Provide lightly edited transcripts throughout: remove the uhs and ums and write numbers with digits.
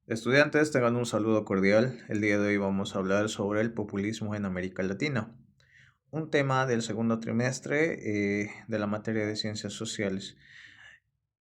Estudiantes, tengan un saludo cordial. El día de hoy vamos a hablar sobre el populismo en América Latina, un tema del segundo trimestre de la materia de ciencias sociales.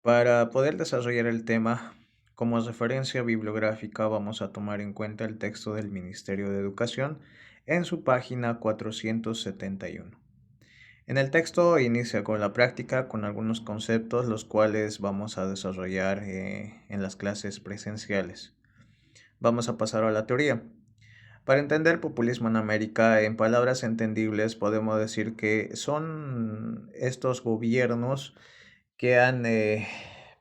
Para poder desarrollar el tema, como referencia bibliográfica vamos a tomar en cuenta el texto del Ministerio de Educación en su página 471. En el texto inicia con la práctica, con algunos conceptos los cuales vamos a desarrollar en las clases presenciales. Vamos a pasar a la teoría. Para entender populismo en América, en palabras entendibles, podemos decir que son estos gobiernos que han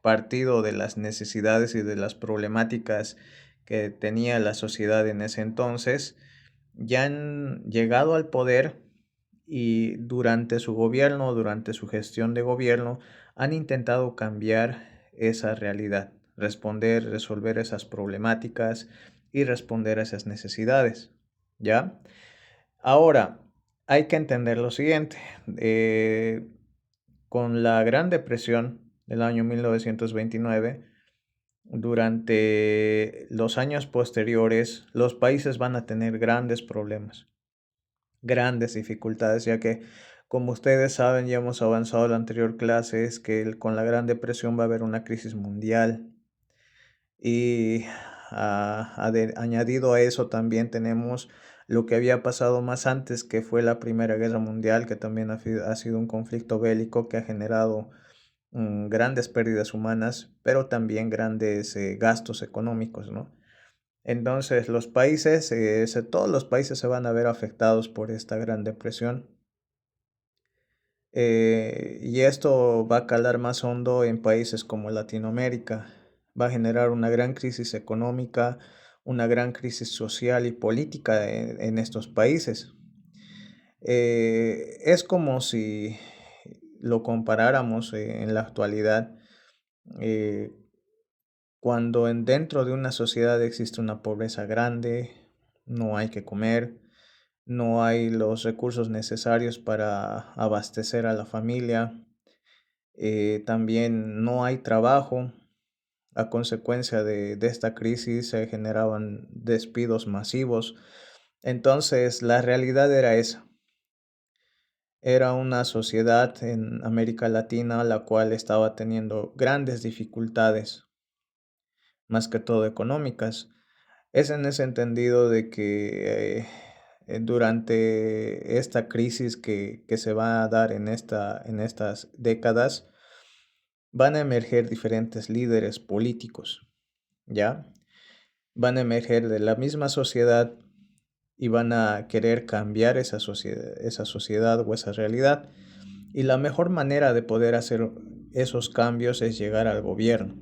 partido de las necesidades y de las problemáticas que tenía la sociedad en ese entonces, ya han llegado al poder y durante su gobierno, durante su gestión de gobierno, han intentado cambiar esa realidad, resolver esas problemáticas y responder a esas necesidades. ¿Ya? Ahora, hay que entender lo siguiente. Con la Gran Depresión del año 1929, durante los años posteriores, los países van a tener grandes problemas, grandes dificultades, ya que, como ustedes saben, ya hemos avanzado en la anterior clase, es que con la Gran Depresión va a haber una crisis mundial y añadido a eso también tenemos lo que había pasado más antes, que fue la Primera Guerra Mundial, que también ha sido un conflicto bélico que ha generado grandes pérdidas humanas, pero también grandes gastos económicos, ¿no? Entonces todos los países se van a ver afectados por esta gran depresión. Y esto va a calar más hondo en países como Latinoamérica. Va a generar una gran crisis económica, una gran crisis social y política en estos países. Es como si lo comparáramos en la actualidad, eh, cuando dentro de una sociedad existe una pobreza grande, no hay que comer, no hay los recursos necesarios para abastecer a la familia, también no hay trabajo. A consecuencia de esta crisis se generaban despidos masivos. Entonces, la realidad era esa. Era una sociedad en América Latina la cual estaba teniendo grandes dificultades, más que todo económicas. Es en ese entendido de que durante esta crisis que se va a dar en estas décadas, van a emerger diferentes líderes políticos, ¿ya? Van a emerger de la misma sociedad y van a querer cambiar esa sociedad o esa realidad. Y la mejor manera de poder hacer esos cambios es llegar al gobierno,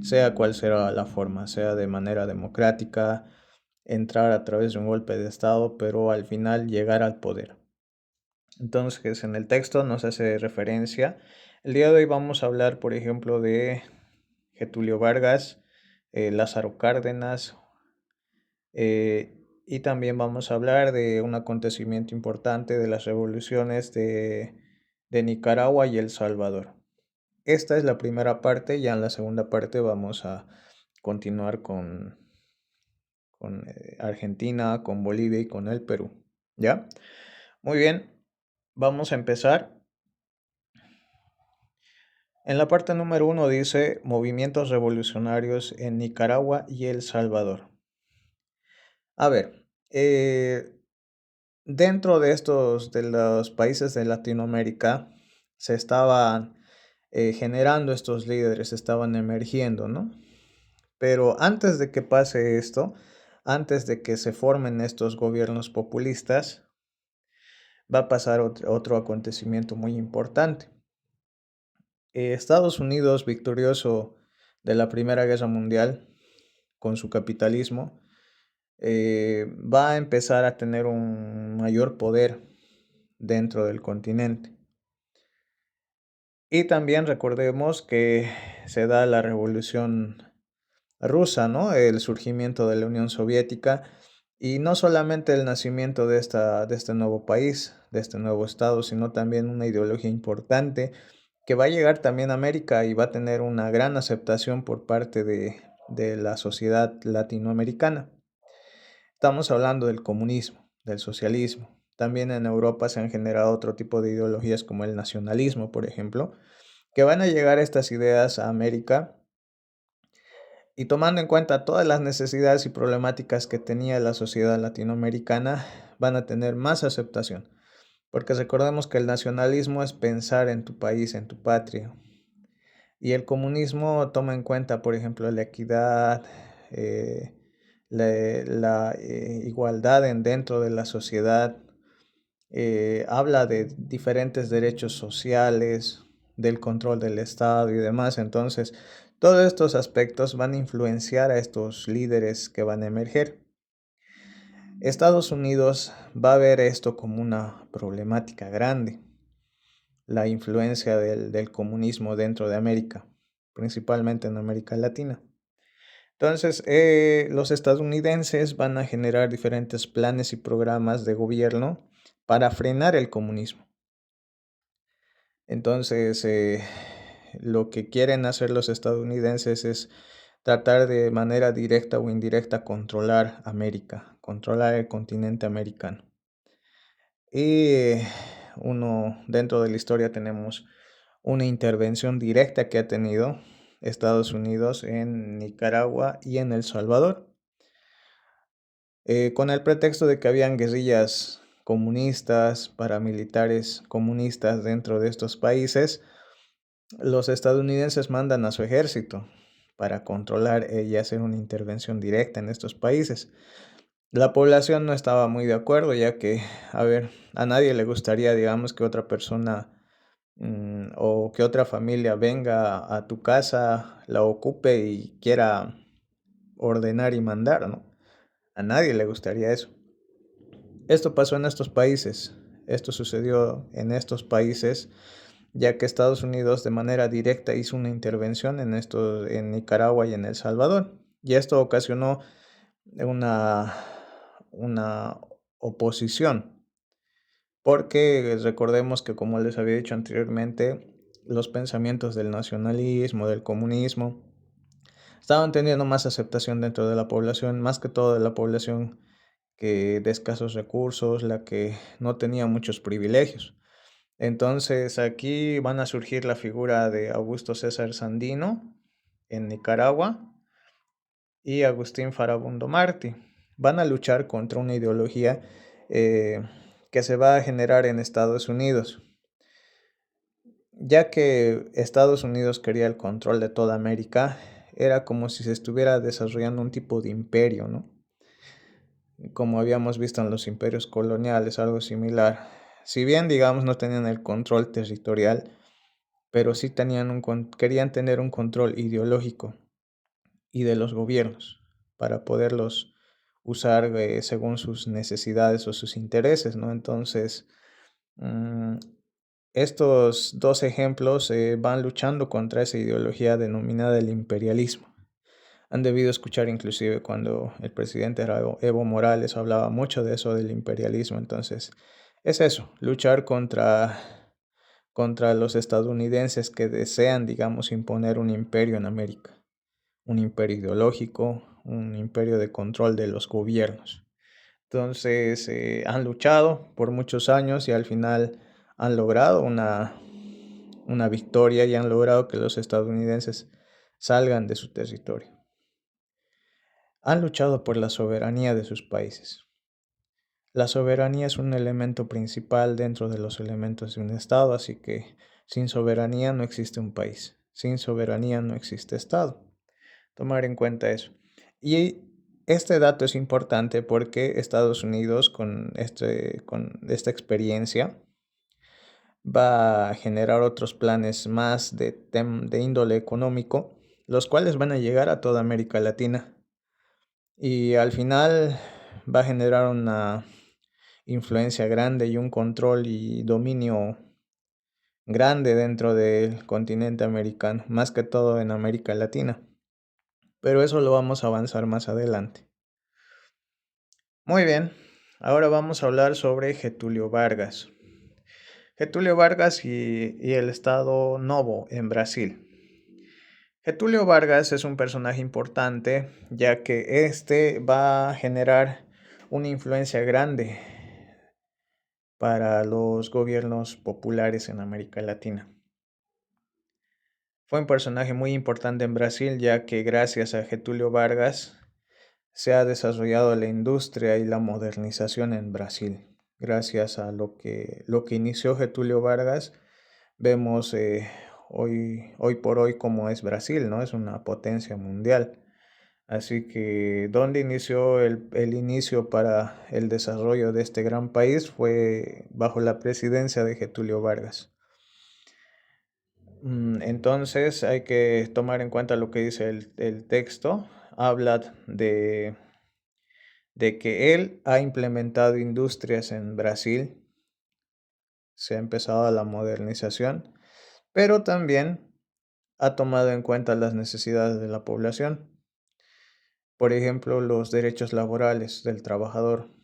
sea cual sea la forma, sea de manera democrática, entrar a través de un golpe de Estado, pero al final llegar al poder. Entonces, en el texto nos hace referencia. El día de hoy vamos a hablar, por ejemplo, de Getulio Vargas, Lázaro Cárdenas, y también vamos a hablar de un acontecimiento importante de las revoluciones de Nicaragua y El Salvador. Esta es la primera parte, ya en la segunda parte vamos a continuar con Argentina, con Bolivia y con el Perú. ¿Ya? Muy bien, vamos a empezar. En la parte número 1 dice movimientos revolucionarios en Nicaragua y El Salvador. A ver, dentro de los países de Latinoamérica, se estaban generando estos líderes, estaban emergiendo, ¿no? Pero antes de que pase esto, antes de que se formen estos gobiernos populistas, va a pasar otro acontecimiento muy importante. Estados Unidos, victorioso de la Primera Guerra Mundial, con su capitalismo, va a empezar a tener un mayor poder dentro del continente. Y también recordemos que se da la Revolución Rusa, ¿no? El surgimiento de la Unión Soviética y no solamente el nacimiento de este nuevo país, de este nuevo estado, sino también una ideología importante que va a llegar también a América y va a tener una gran aceptación por parte de la sociedad latinoamericana. Estamos hablando del comunismo, del socialismo. También en Europa se han generado otro tipo de ideologías como el nacionalismo, por ejemplo, que van a llegar estas ideas a América y tomando en cuenta todas las necesidades y problemáticas que tenía la sociedad latinoamericana, van a tener más aceptación. Porque recordemos que el nacionalismo es pensar en tu país, en tu patria. Y el comunismo toma en cuenta, por ejemplo, la equidad, eh, la igualdad dentro de la sociedad, habla de diferentes derechos sociales, del control del Estado y demás. Entonces, todos estos aspectos van a influenciar a estos líderes que van a emerger. Estados Unidos va a ver esto como una problemática grande, la influencia del comunismo dentro de América, principalmente en América Latina. Entonces, los estadounidenses van a generar diferentes planes y programas de gobierno para frenar el comunismo. Entonces, lo que quieren hacer los estadounidenses es tratar de manera directa o indirecta controlar América, controlar el continente americano. Y dentro de la historia tenemos una intervención directa que ha tenido Estados Unidos en Nicaragua y en El Salvador, con el pretexto de que habían guerrillas comunistas, paramilitares comunistas dentro de estos países. Los estadounidenses mandan a su ejército para controlar y hacer una intervención directa en estos países. La población no estaba muy de acuerdo, ya que, a nadie le gustaría, digamos, que otra persona o que otra familia venga a tu casa, la ocupe y quiera ordenar y mandar, ¿no? A nadie le gustaría eso. Esto pasó en estos países, esto sucedió en estos países, ya que Estados Unidos de manera directa hizo una intervención en Nicaragua y en El Salvador. Y esto ocasionó una, una oposición, porque recordemos que, como les había dicho anteriormente, los pensamientos del nacionalismo, del comunismo, estaban teniendo más aceptación dentro de la población, más que todo de la población que de escasos recursos, la que no tenía muchos privilegios. Entonces aquí van a surgir la figura de Augusto César Sandino en Nicaragua y Agustín Farabundo Martí. Van a luchar contra una ideología eh, que se va a generar en Estados Unidos, ya que Estados Unidos quería el control de toda América. Era como si se estuviera desarrollando un tipo de imperio, ¿no? Como habíamos visto en los imperios coloniales, algo similar. Si bien, digamos, no tenían el control territorial, pero sí querían tener un control ideológico y de los gobiernos para poderlos usar según sus necesidades o sus intereses, ¿no? Entonces, mm, estos dos ejemplos van luchando contra esa ideología denominada el imperialismo. Han debido escuchar inclusive cuando el presidente era Evo Morales hablaba mucho de eso del imperialismo. Entonces, es eso, luchar contra los estadounidenses que desean, digamos, imponer un imperio en América, un imperio ideológico, un imperio de control de los gobiernos. Entonces, han luchado por muchos años y al final han logrado una victoria y han logrado que los estadounidenses salgan de su territorio. Han luchado por la soberanía de sus países. La soberanía es un elemento principal dentro de los elementos de un Estado, así que sin soberanía no existe un país. Sin soberanía no existe Estado. Tomar en cuenta eso. Y este dato es importante porque Estados Unidos con esta experiencia va a generar otros planes más de índole económico, los cuales van a llegar a toda América Latina. Y al final va a generar una influencia grande y un control y dominio grande dentro del continente americano, más que todo en América Latina. Pero eso lo vamos a avanzar más adelante. Muy bien, ahora vamos a hablar sobre Getúlio Vargas. Getúlio Vargas y el estado Novo en Brasil. Getúlio Vargas es un personaje importante, ya que este va a generar una influencia grande para los gobiernos populares en América Latina. Fue un personaje muy importante en Brasil, ya que gracias a Getúlio Vargas se ha desarrollado la industria y la modernización en Brasil. Gracias a lo que inició Getúlio Vargas, vemos hoy por hoy cómo es Brasil, ¿no? Es una potencia mundial. Así que donde inició el inicio para el desarrollo de este gran país fue bajo la presidencia de Getúlio Vargas. Entonces hay que tomar en cuenta lo que dice el texto. Habla de que él ha implementado industrias en Brasil, se ha empezado la modernización, pero también ha tomado en cuenta las necesidades de la población. Por ejemplo, los derechos laborales del trabajador.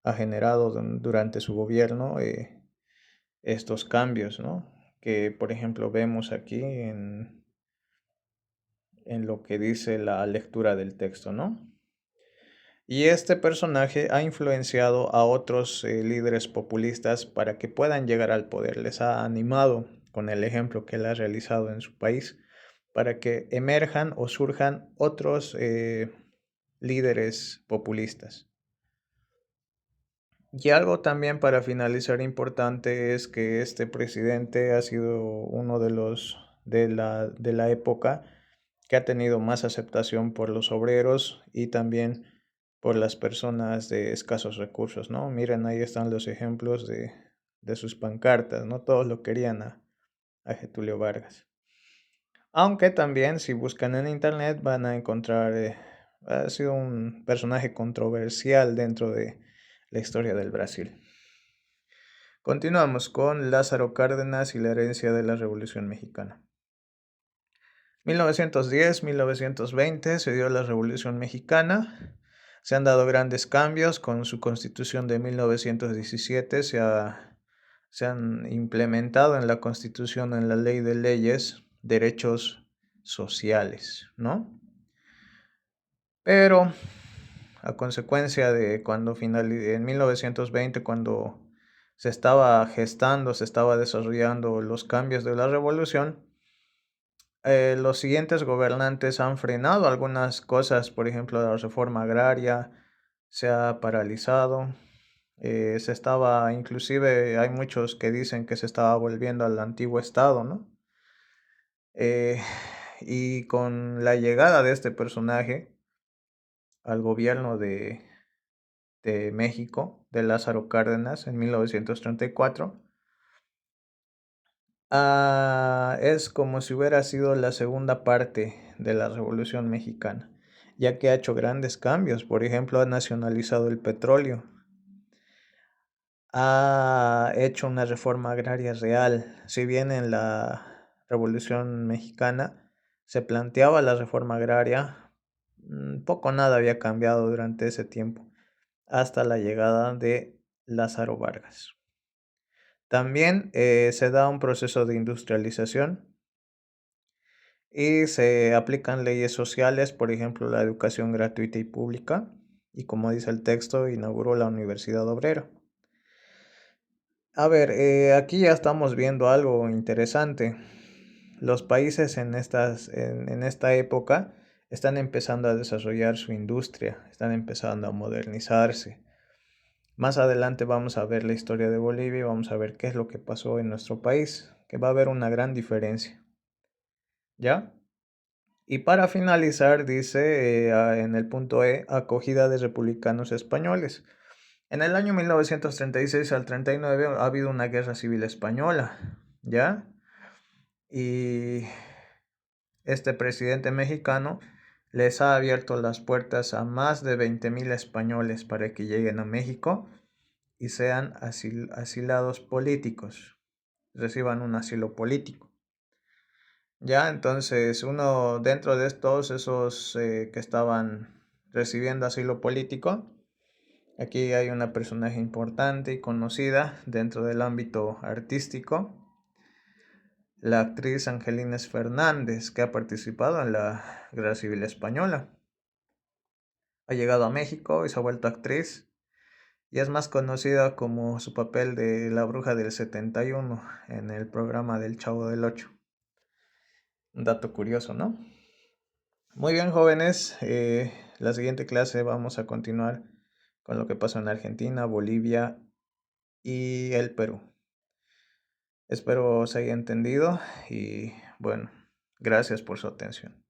Ha generado durante su gobierno estos cambios, ¿no? Que, por ejemplo, vemos aquí en lo que dice la lectura del texto, ¿no? Y este personaje ha influenciado a otros líderes populistas para que puedan llegar al poder. Les ha animado con el ejemplo que él ha realizado en su país para que emerjan o surjan otros líderes populistas. Y algo también para finalizar importante es que este presidente ha sido uno de los de la época que ha tenido más aceptación por los obreros y también por las personas de escasos recursos, ¿no? Miren, ahí están los ejemplos de sus pancartas, ¿no? Todos lo querían a Getúlio Vargas. Aunque también si buscan en internet van a encontrar, ha sido un personaje controversial dentro de la historia del Brasil. Continuamos con Lázaro Cárdenas y la herencia de la Revolución Mexicana. 1910-1920 se dio la Revolución Mexicana. Se han dado grandes cambios con su constitución de 1917. Se han implementado en la constitución, en la ley de leyes, derechos sociales, ¿no? Pero a consecuencia de en 1920, cuando se estaba gestando, se estaba desarrollando los cambios de la revolución, los siguientes gobernantes han frenado algunas cosas, por ejemplo, la reforma agraria se ha paralizado, inclusive hay muchos que dicen que se estaba volviendo al antiguo estado, ¿no? Eh, y con la llegada de este personaje al gobierno de México, de Lázaro Cárdenas, en 1934, es como si hubiera sido la segunda parte de la Revolución Mexicana, ya que ha hecho grandes cambios. Por ejemplo, ha nacionalizado el petróleo, ha hecho una reforma agraria real. Si bien en la Revolución Mexicana se planteaba la reforma agraria, poco o nada había cambiado durante ese tiempo, hasta la llegada de Lázaro Vargas. También se da un proceso de industrialización y se aplican leyes sociales, por ejemplo, la educación gratuita y pública, y como dice el texto, inauguró la Universidad Obrera. A ver, aquí ya estamos viendo algo interesante. Los países en esta época están empezando a desarrollar su industria, están empezando a modernizarse. Más adelante vamos a ver la historia de Bolivia y vamos a ver qué es lo que pasó en nuestro país, que va a haber una gran diferencia. ¿Ya? Y para finalizar, dice en el punto E, acogida de republicanos españoles. En el año 1936 al 39 ha habido una guerra civil española, ¿ya? Y este presidente mexicano les ha abierto las puertas a más de 20,000 españoles para que lleguen a México y sean asilados políticos, reciban un asilo político. Ya, entonces uno dentro de todos esos que estaban recibiendo asilo político, aquí hay una personaje importante y conocida dentro del ámbito artístico, la actriz Angelines Fernández, que ha participado en la Guerra Civil Española. Ha llegado a México y se ha vuelto actriz y es más conocida como su papel de la bruja del 71 en el programa del Chavo del Ocho. Un dato curioso, ¿no? Muy bien, jóvenes. La siguiente clase vamos a continuar con lo que pasó en Argentina, Bolivia y el Perú. Espero se haya entendido y bueno, gracias por su atención.